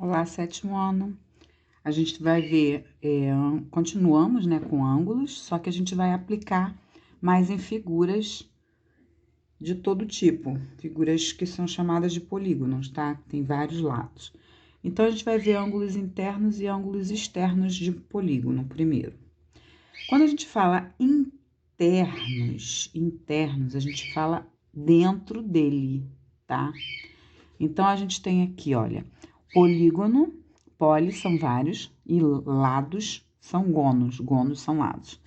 Olá, sétimo ano. A gente vai ver, continuamos, né, com ângulos, só que a gente vai aplicar mais em figuras de todo tipo, figuras que são chamadas de polígonos, tá? Tem vários lados. Então, a gente vai ver ângulos internos e ângulos externos de polígono primeiro. Quando a gente fala internos, a gente fala dentro dele, tá? Então, a gente tem aqui, olha, polígono, poli são vários e lados são gônos, gônos são lados,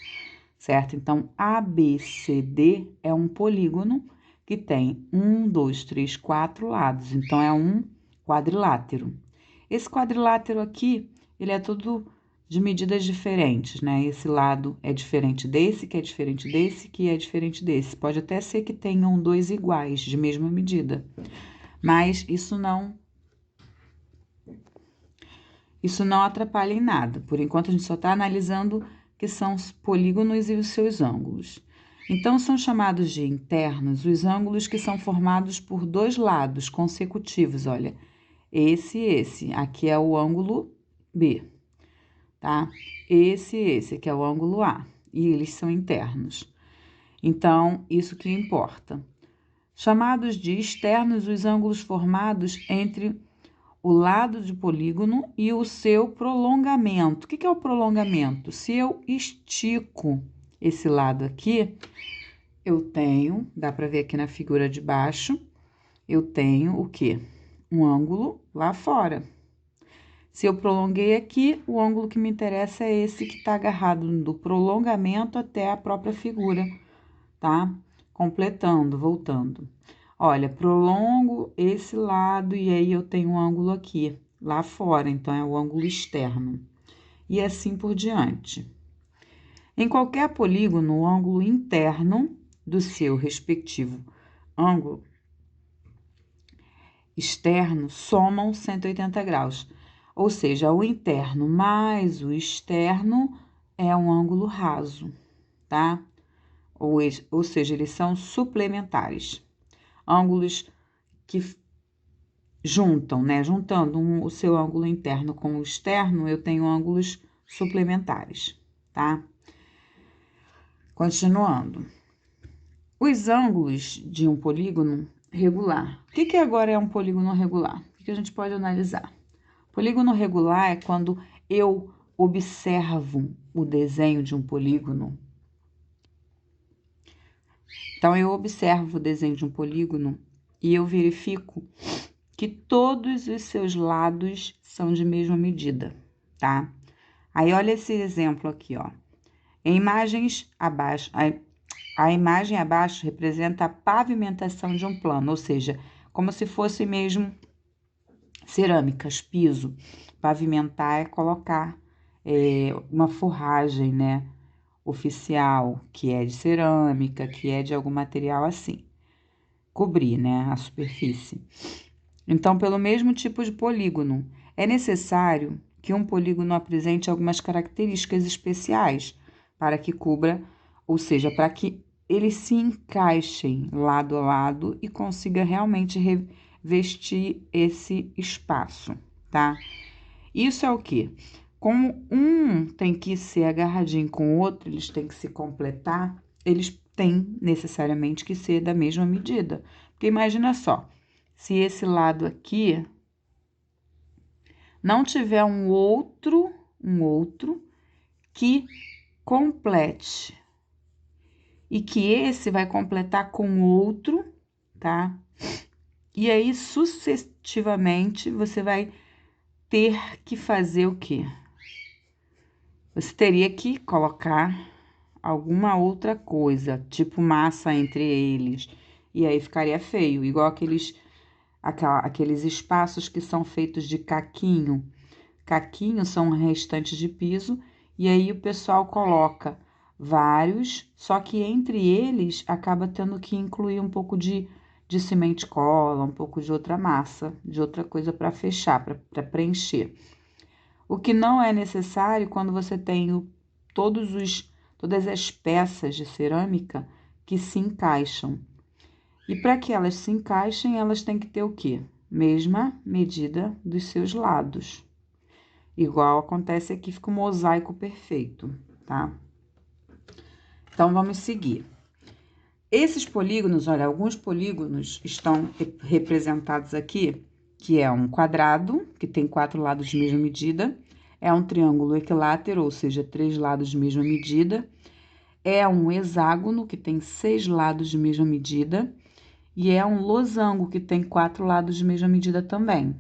certo? Então, ABCD é um polígono que tem 1, 2, 3, 4 lados, então é um quadrilátero. Esse quadrilátero aqui, ele é todo de medidas diferentes, né? Esse lado é diferente desse, que é diferente desse, que é diferente desse. Pode até ser que tenham dois iguais, de mesma medida, mas isso não atrapalha em nada. Por enquanto, a gente só está analisando que são os polígonos e os seus ângulos. Então, são chamados de internos os ângulos que são formados por dois lados consecutivos, olha, esse e esse. Aqui é o ângulo B, tá? Esse, que é o ângulo A. E eles são internos. Então, isso que importa. Chamados de externos os ângulos formados entre o lado de polígono e o seu prolongamento. O que é o prolongamento? Se eu estico esse lado aqui, eu tenho, dá para ver aqui na figura de baixo, eu tenho o quê? Um ângulo lá fora. Se eu prolonguei aqui, o ângulo que me interessa é esse que está agarrado do prolongamento até a própria figura, tá? Completando, voltando. Olha, prolongo esse lado e aí eu tenho um ângulo aqui, lá fora, então é o ângulo externo. E assim por diante. Em qualquer polígono, o ângulo interno do seu respectivo ângulo externo somam 180 graus. Ou seja, o interno mais o externo é um ângulo raso, tá? Ou seja, eles são suplementares. Ângulos que juntam, né? Juntando o seu ângulo interno com o externo, eu tenho ângulos suplementares, tá? Continuando. Os ângulos de um polígono regular. O que agora é um polígono regular? O que a gente pode analisar? Polígono regular é quando eu observo o desenho de um polígono. Então, eu observo o desenho de um polígono e eu verifico que todos os seus lados são de mesma medida, tá? Aí, olha esse exemplo aqui, ó. Em imagens abaixo, a imagem abaixo representa a pavimentação de um plano, ou seja, como se fosse mesmo cerâmicas, piso. Pavimentar é colocar uma forragem, né, oficial, que é de cerâmica, que é de algum material assim. Cobrir, né, a superfície. Então, pelo mesmo tipo de polígono, é necessário que um polígono apresente algumas características especiais para que cubra, ou seja, para que eles se encaixem lado a lado e consiga realmente revestir esse espaço, tá? Isso é o quê? Como um tem que ser agarradinho com o outro, eles têm que se completar, eles têm necessariamente que ser da mesma medida. Porque imagina só, se esse lado aqui não tiver um outro que complete e que esse vai completar com outro, tá? E aí, sucessivamente, você vai ter que fazer o quê? Você teria que colocar alguma outra coisa, tipo massa entre eles, e aí ficaria feio, igual aqueles espaços que são feitos de caquinho. Caquinho são restantes de piso, e aí o pessoal coloca vários, só que entre eles acaba tendo que incluir um pouco de cimento cola, um pouco de outra massa, de outra coisa para fechar, para preencher. O que não é necessário quando você tem todas as peças de cerâmica que se encaixam. E para que elas se encaixem, elas têm que ter o quê? mesma medida dos seus lados. Igual acontece aqui, fica um mosaico perfeito, tá? Então, vamos seguir. Esses polígonos, olha, alguns polígonos estão representados aqui, que é um quadrado, que tem 4 lados de mesma medida, é um triângulo equilátero, ou seja, 3 lados de mesma medida, é um hexágono, que tem 6 lados de mesma medida, e é um losango, que tem 4 lados de mesma medida também.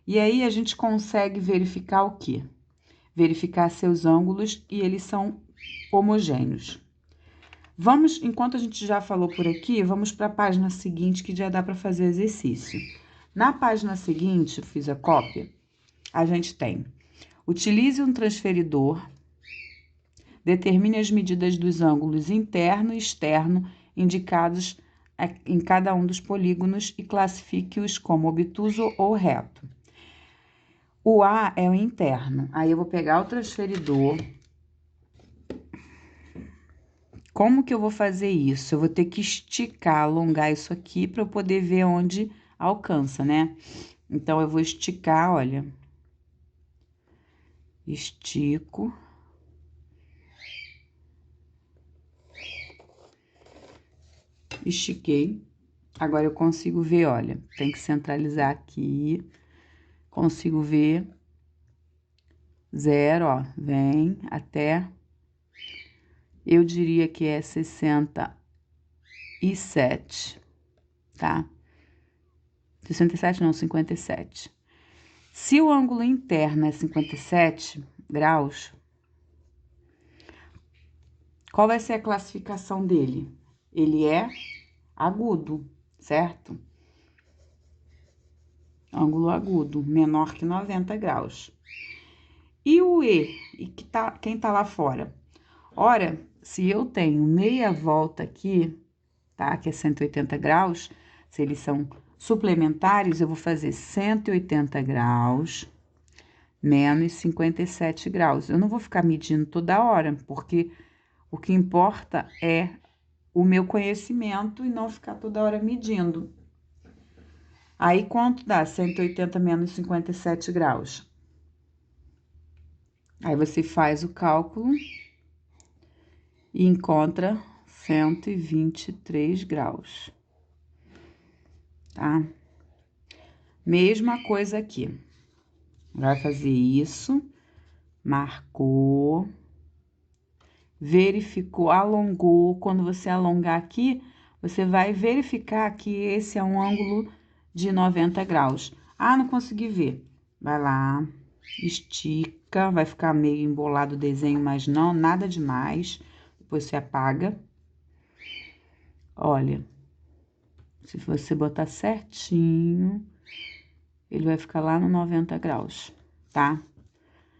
E aí, a gente consegue verificar o quê? Verificar seus ângulos e eles são homogêneos. Vamos, enquanto a gente já falou por aqui, vamos para a página seguinte, que já dá para fazer exercício. Na página seguinte, eu fiz a cópia, a gente tem: utilize um transferidor, determine as medidas dos ângulos interno e externo indicados em cada um dos polígonos e classifique-os como obtuso ou reto. O A é o interno, aí eu vou pegar o transferidor. Como que eu vou fazer isso? Eu vou ter que esticar, alongar isso aqui para eu poder ver onde alcança, né? Então, eu vou esticar, olha. Estico. Estiquei. Agora, eu consigo ver, olha. Tem que centralizar aqui. Consigo ver. 0, ó. Vem até... Eu diria que é 67, tá? 67 não, 57. Se o ângulo interno é 57 graus, qual vai ser a classificação dele? Ele é agudo, certo? Ângulo agudo, menor que 90 graus. E o E, quem tá lá fora? Ora, se eu tenho meia volta aqui, tá? Que é 180 graus, se eles são suplementares, eu vou fazer 180 graus menos 57 graus. Eu não vou ficar medindo toda hora, porque o que importa é o meu conhecimento e não ficar toda hora medindo. Aí, quanto dá 180 menos 57 graus? Aí, você faz o cálculo e encontra 123 graus, tá? Mesma coisa aqui. Vai fazer isso, marcou, verificou, alongou. Quando você alongar aqui, você vai verificar que esse é um ângulo de 90 graus. Ah, não consegui ver. Vai lá, estica, vai ficar meio embolado o desenho, mas não, nada demais. Depois você apaga. Olha, se você botar certinho, ele vai ficar lá no 90 graus, tá?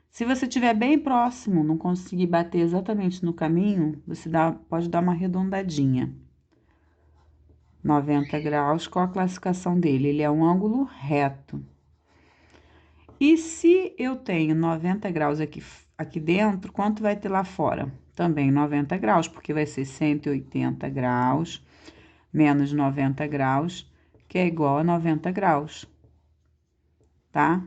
Se você estiver bem próximo, não conseguir bater exatamente no caminho, você pode dar uma arredondadinha. 90 graus, qual a classificação dele? Ele é um ângulo reto. E se eu tenho 90 graus aqui dentro, quanto vai ter lá fora? Também 90 graus, porque vai ser 180 graus menos 90 graus, que é igual a 90 graus, tá?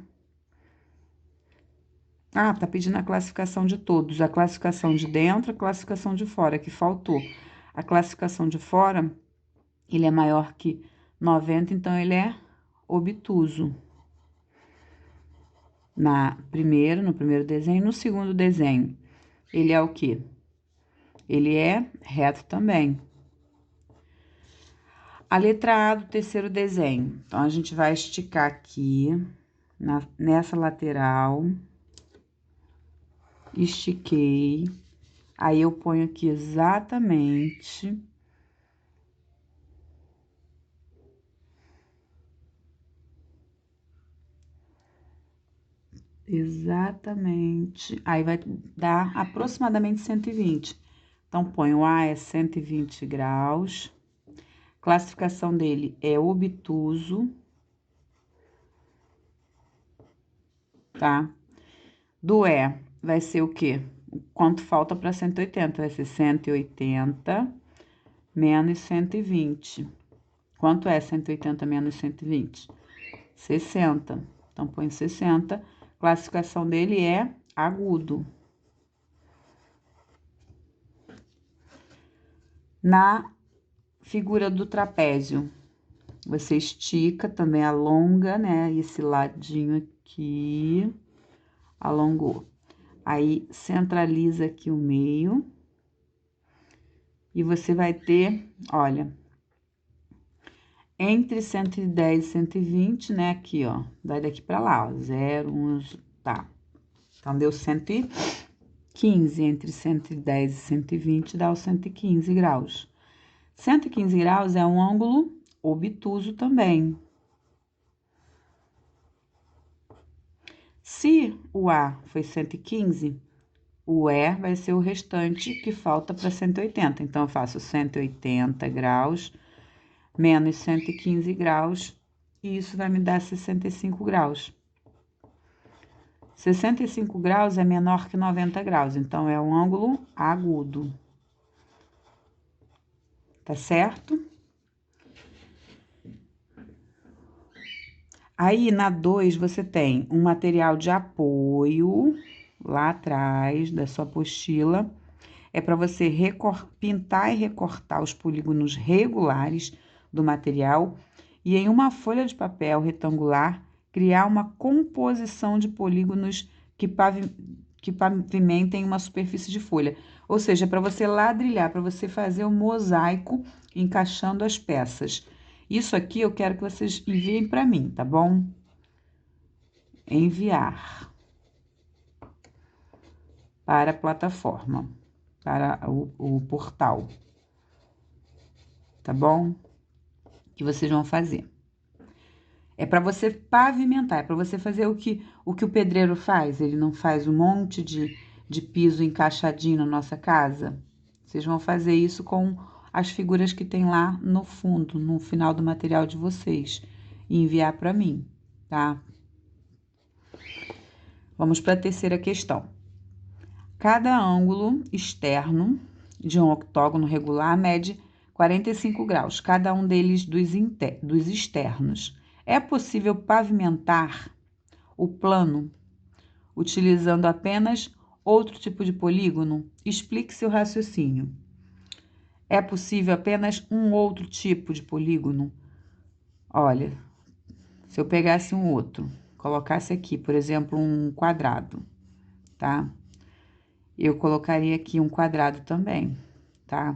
Ah, tá pedindo a classificação de todos. A classificação de dentro, a classificação de fora, que faltou. A classificação de fora, ele é maior que 90, então ele é obtuso. No primeiro desenho. No segundo desenho, ele é o quê? Ele é reto também. A letra A do terceiro desenho. Então, a gente vai esticar aqui, nessa lateral. Estiquei. Aí, eu ponho aqui exatamente... Exatamente. Aí, vai dar aproximadamente 120. Então, ponho A é 120 graus. Classificação dele é obtuso. Tá? Do E, vai ser o quê? Quanto falta para 180? Vai ser 180 menos 120. Quanto é 180 menos 120? 60. Então, põe 60. Classificação dele é agudo. Na figura do trapézio, você estica, também alonga, né? Esse ladinho aqui, alongou. Aí, centraliza aqui o meio. E você vai ter, olha, entre 110 e 120, né? Aqui, ó, vai daqui pra lá, ó, 0, 1, tá. Então, deu 115, entre 110 e 120 dá os 115 graus. 115 graus é um ângulo obtuso também. Se o A foi 115, o E vai ser o restante que falta para 180. Então, eu faço 180 graus menos 115 graus, e isso vai me dar 65 graus. 65 graus é menor que 90 graus, então é um ângulo agudo. Tá certo? Aí, na 2, você tem um material de apoio lá atrás da sua apostila. É para você pintar e recortar os polígonos regulares do material e, em uma folha de papel retangular, criar uma composição de polígonos que pavimentem uma superfície de folha. Ou seja, para você ladrilhar, para você fazer o mosaico encaixando as peças. Isso aqui eu quero que vocês enviem para mim, tá bom? Enviar para a plataforma, para o portal, tá bom? Que vocês vão fazer. É para você pavimentar, é para você fazer o que o pedreiro faz. Ele não faz um monte de piso encaixadinho na nossa casa? Vocês vão fazer isso com as figuras que tem lá no fundo, no final do material de vocês, e enviar para mim, tá? Vamos para a terceira questão. Cada ângulo externo de um octógono regular mede 45 graus, cada um deles dos externos. É possível pavimentar o plano utilizando apenas outro tipo de polígono? Explique seu raciocínio. É possível apenas um outro tipo de polígono? Olha, se eu pegasse um outro, colocasse aqui, por exemplo, um quadrado, tá? Eu colocaria aqui um quadrado também, tá?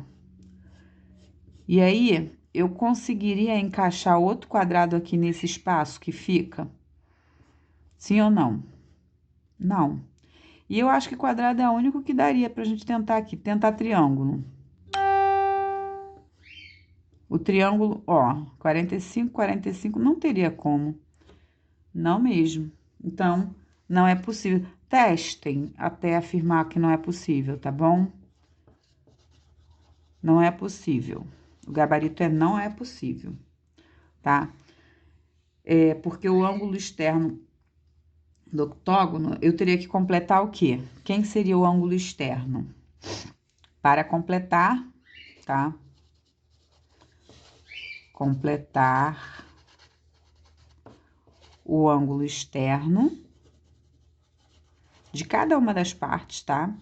E aí, eu conseguiria encaixar outro quadrado aqui nesse espaço que fica? Sim ou não? Não. E eu acho que quadrado é o único que daria pra gente tentar aqui, tentar triângulo. O triângulo, ó, 45, 45, não teria como. Não mesmo. Então, não é possível. Testem até afirmar que não é possível, tá bom? Não é possível. O gabarito é não é possível, tá? É porque o ângulo externo do octógono, eu teria que completar o quê? Quem seria o ângulo externo? Para completar, tá? Completar o ângulo externo de cada uma das partes, tá?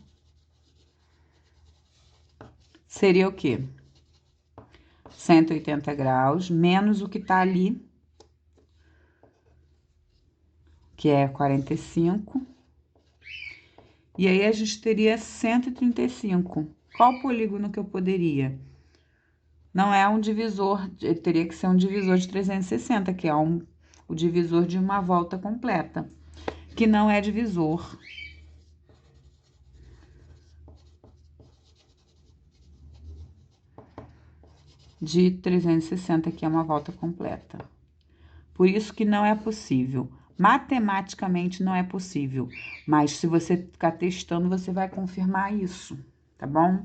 Seria o quê? 180 graus, menos o que tá ali, que é 45. E aí, a gente teria 135. Qual polígono que eu poderia? Não é um divisor, teria que ser um divisor de 360, que é o divisor de uma volta completa, que não é divisor. De 360, que é uma volta completa. Por isso que não é possível. Matematicamente não é possível, mas se você ficar testando, você vai confirmar isso, tá bom?